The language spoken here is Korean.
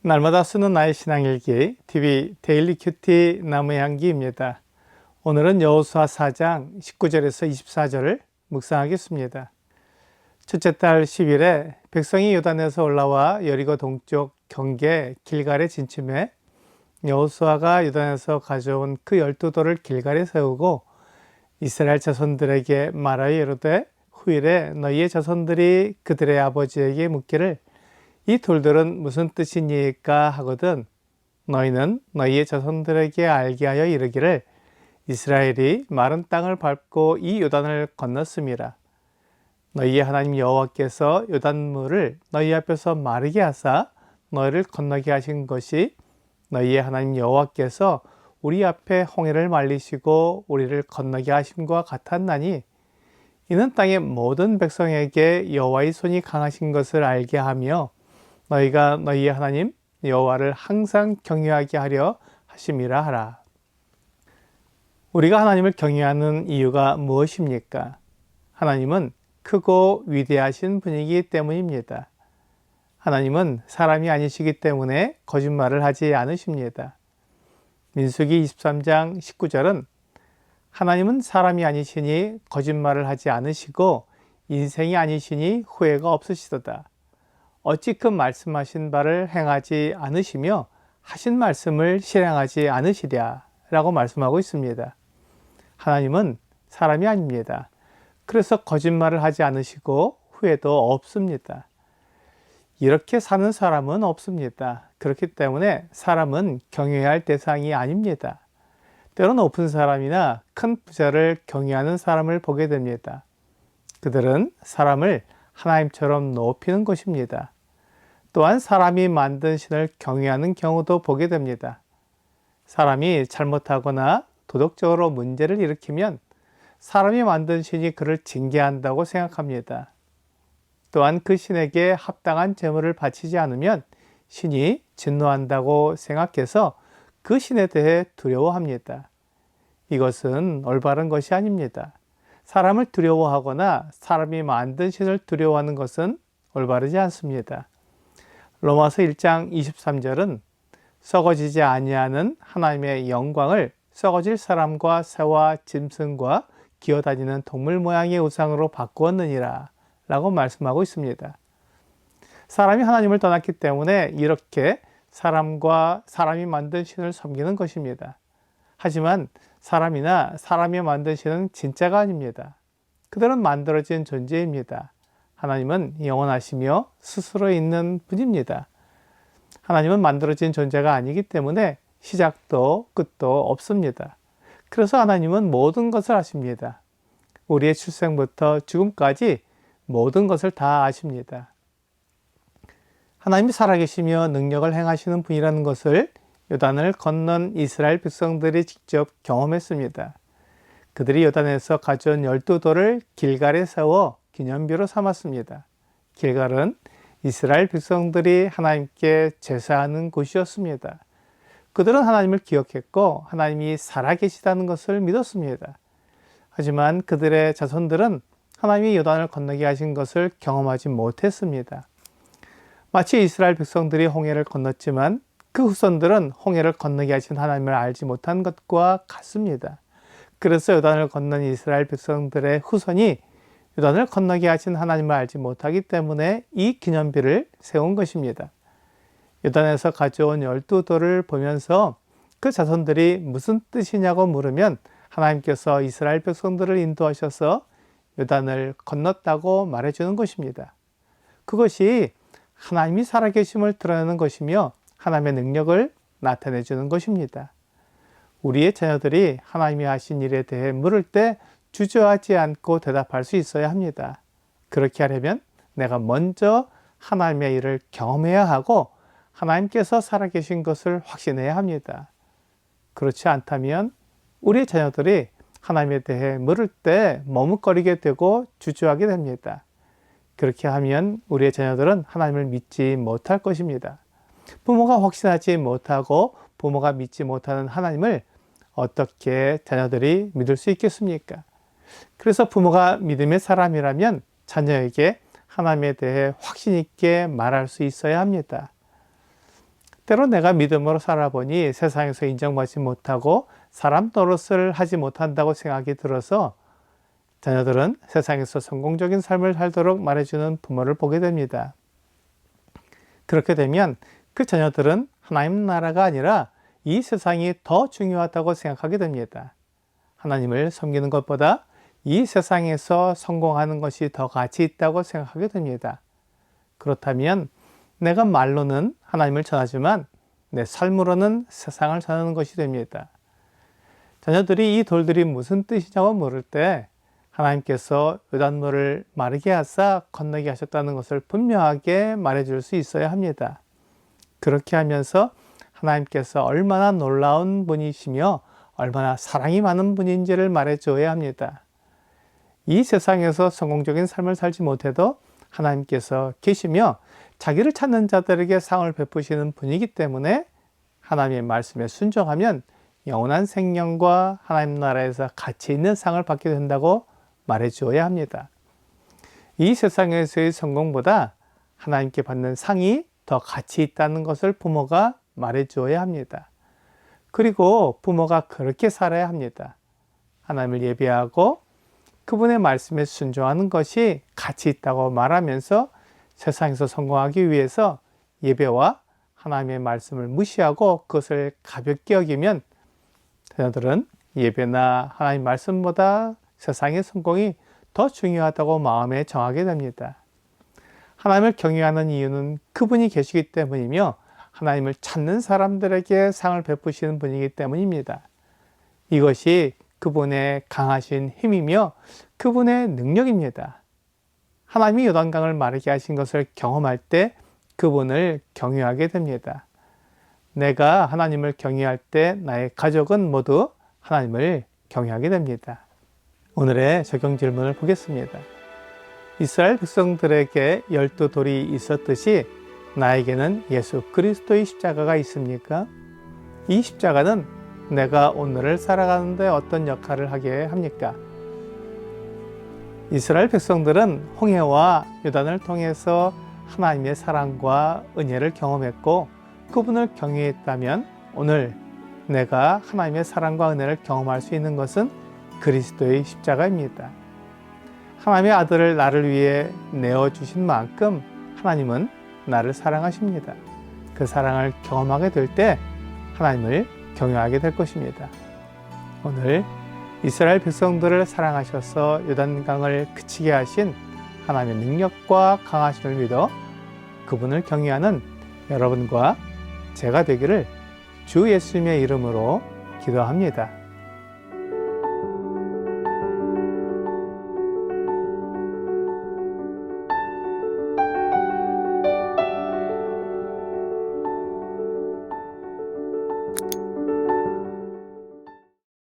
날마다 쓰는 나의 신앙일기 TV 데일리 큐티 나무의 향기입니다. 오늘은 여호수아 4장 19절에서 24절을 묵상하겠습니다. 첫째 달 10일에 백성이 요단에서 올라와 여리고 동쪽 경계 길갈에 진침해 여호수아가 요단에서 가져온 그 12돌을 길갈에 세우고 이스라엘 자손들에게 말하여 이르되 후일에 너희의 자손들이 그들의 아버지에게 묻기를 이 돌들은 무슨 뜻이니까 하거든 너희는 너희의 자손들에게 알게 하여 이르기를 이스라엘이 마른 땅을 밟고 이 요단을 건넜음이라. 너희의 하나님 여호와께서 요단물을 너희 앞에서 마르게 하사 너희를 건너게 하신 것이 너희의 하나님 여호와께서 우리 앞에 홍해를 말리시고 우리를 건너게 하심과 같았나니 이는 땅의 모든 백성에게 여호와의 손이 강하신 것을 알게 하며 너희가 너희의 하나님 여호와를 항상 경외하게 하려 하심이라 하라. 우리가 하나님을 경외하는 이유가 무엇입니까? 하나님은 크고 위대하신 분이기 때문입니다. 하나님은 사람이 아니시기 때문에 거짓말을 하지 않으십니다. 민수기 23장 19절은 하나님은 사람이 아니시니 거짓말을 하지 않으시고 인생이 아니시니 후회가 없으시도다. 어찌 그 말씀하신 바를 행하지 않으시며 하신 말씀을 실행하지 않으시랴 라고 말씀하고 있습니다. 하나님은 사람이 아닙니다. 그래서 거짓말을 하지 않으시고 후회도 없습니다. 이렇게 사는 사람은 없습니다. 그렇기 때문에 사람은 경외해야 할 대상이 아닙니다. 때로 높은 사람이나 큰 부자를 경외하는 사람을 보게 됩니다. 그들은 사람을 하나님처럼 높이는 것입니다. 또한 사람이 만든 신을 경외하는 경우도 보게 됩니다. 사람이 잘못하거나 도덕적으로 문제를 일으키면 사람이 만든 신이 그를 징계한다고 생각합니다. 또한 그 신에게 합당한 제물을 바치지 않으면 신이 진노한다고 생각해서 그 신에 대해 두려워합니다. 이것은 올바른 것이 아닙니다. 사람을 두려워하거나 사람이 만든 신을 두려워하는 것은 올바르지 않습니다. 로마서 1장 23절은 썩어지지 아니하는 하나님의 영광을 썩어질 사람과 새와 짐승과 기어다니는 동물 모양의 우상으로 바꾸었느니라 라고 말씀하고 있습니다. 사람이 하나님을 떠났기 때문에 이렇게 사람이 만든 신을 섬기는 것입니다. 하지만 사람이나 사람이 만든 신은 진짜가 아닙니다. 그들은 만들어진 존재입니다. 하나님은 영원하시며 스스로 있는 분입니다. 하나님은 만들어진 존재가 아니기 때문에 시작도 끝도 없습니다. 그래서 하나님은 모든 것을 아십니다. 우리의 출생부터 죽음까지 모든 것을 다 아십니다. 하나님이 살아계시며 능력을 행하시는 분이라는 것을 요단을 건넌 이스라엘 백성들이 직접 경험했습니다. 그들이 요단에서 가져온 12돌을 길갈에 세워 기념비로 삼았습니다. 길갈은 이스라엘 백성들이 하나님께 제사하는 곳이었습니다. 그들은 하나님을 기억했고 하나님이 살아계시다는 것을 믿었습니다. 하지만 그들의 자손들은 하나님이 요단을 건너게 하신 것을 경험하지 못했습니다. 마치 이스라엘 백성들이 홍해를 건넜지만 그 후손들은 홍해를 건너게 하신 하나님을 알지 못한 것과 같습니다. 그래서 요단을 건넌 이스라엘 백성들의 후손이 요단을 건너게 하신 하나님을 알지 못하기 때문에 이 기념비를 세운 것입니다. 요단에서 가져온 12돌을 보면서 그 자손들이 무슨 뜻이냐고 물으면 하나님께서 이스라엘 백성들을 인도하셔서 요단을 건넜다고 말해주는 것입니다. 그것이 하나님이 살아계심을 드러내는 것이며 하나님의 능력을 나타내주는 것입니다. 우리의 자녀들이 하나님이 하신 일에 대해 물을 때 주저하지 않고 대답할 수 있어야 합니다. 그렇게 하려면 내가 먼저 하나님의 일을 경험해야 하고 하나님께서 살아계신 것을 확신해야 합니다. 그렇지 않다면 우리의 자녀들이 하나님에 대해 물을 때 머뭇거리게 되고 주저하게 됩니다. 그렇게 하면 우리의 자녀들은 하나님을 믿지 못할 것입니다. 부모가 확신하지 못하고 부모가 믿지 못하는 하나님을 어떻게 자녀들이 믿을 수 있겠습니까? 그래서 부모가 믿음의 사람이라면 자녀에게 하나님에 대해 확신 있게 말할 수 있어야 합니다. 때로 내가 믿음으로 살아보니 세상에서 인정받지 못하고 사람 노릇을 하지 못한다고 생각이 들어서 자녀들은 세상에서 성공적인 삶을 살도록 말해주는 부모를 보게 됩니다. 그렇게 되면 그 자녀들은 하나님 나라가 아니라 이 세상이 더 중요하다고 생각하게 됩니다. 하나님을 섬기는 것보다 이 세상에서 성공하는 것이 더 가치 있다고 생각하게 됩니다. 그렇다면 내가 말로는 하나님을 전하지만 내 삶으로는 세상을 전하는 것이 됩니다. 자녀들이 이 돌들이 무슨 뜻이냐고 물을 때 하나님께서 요단물을 마르게 하사 건너게 하셨다는 것을 분명하게 말해줄 수 있어야 합니다. 그렇게 하면서 하나님께서 얼마나 놀라운 분이시며 얼마나 사랑이 많은 분인지를 말해줘야 합니다. 이 세상에서 성공적인 삶을 살지 못해도 하나님께서 계시며 자기를 찾는 자들에게 상을 베푸시는 분이기 때문에 하나님의 말씀에 순종하면 영원한 생명과 하나님 나라에서 가치 있는 상을 받게 된다고 말해주어야 합니다. 이 세상에서의 성공보다 하나님께 받는 상이 더 가치 있다는 것을 부모가 말해주어야 합니다. 그리고 부모가 그렇게 살아야 합니다. 하나님을 예배하고 그분의 말씀에 순종하는 것이 가치 있다고 말하면서 세상에서 성공하기 위해서 예배와 하나님의 말씀을 무시하고 그것을 가볍게 여기면 자녀들은 예배나 하나님 말씀보다 세상의 성공이 더 중요하다고 마음에 정하게 됩니다. 하나님을 경외하는 이유는 그분이 계시기 때문이며 하나님을 찾는 사람들에게 상을 베푸시는 분이기 때문입니다. 이것이 그분의 강하신 힘이며 그분의 능력입니다. 하나님이 요단강을 마르게 하신 것을 경험할 때 그분을 경외하게 됩니다. 내가 하나님을 경외할 때 나의 가족은 모두 하나님을 경외하게 됩니다. 오늘의 적용 질문을 보겠습니다. 이스라엘 백성들에게 12돌이 있었듯이 나에게는 예수 그리스도의 십자가가 있습니까? 이 십자가는 내가 오늘을 살아가는데 어떤 역할을 하게 합니까? 이스라엘 백성들은 홍해와 요단을 통해서 하나님의 사랑과 은혜를 경험했고 그분을 경외했다면 오늘 내가 하나님의 사랑과 은혜를 경험할 수 있는 것은 그리스도의 십자가입니다. 하나님의 아들을 나를 위해 내어주신 만큼 하나님은 나를 사랑하십니다. 그 사랑을 경험하게 될 때 하나님을 경외하게 될 것입니다. 오늘 이스라엘 백성들을 사랑하셔서 요단강을 그치게 하신 하나님의 능력과 강하심을 믿어 그분을 경외하는 여러분과 제가 되기를 주 예수님의 이름으로 기도합니다.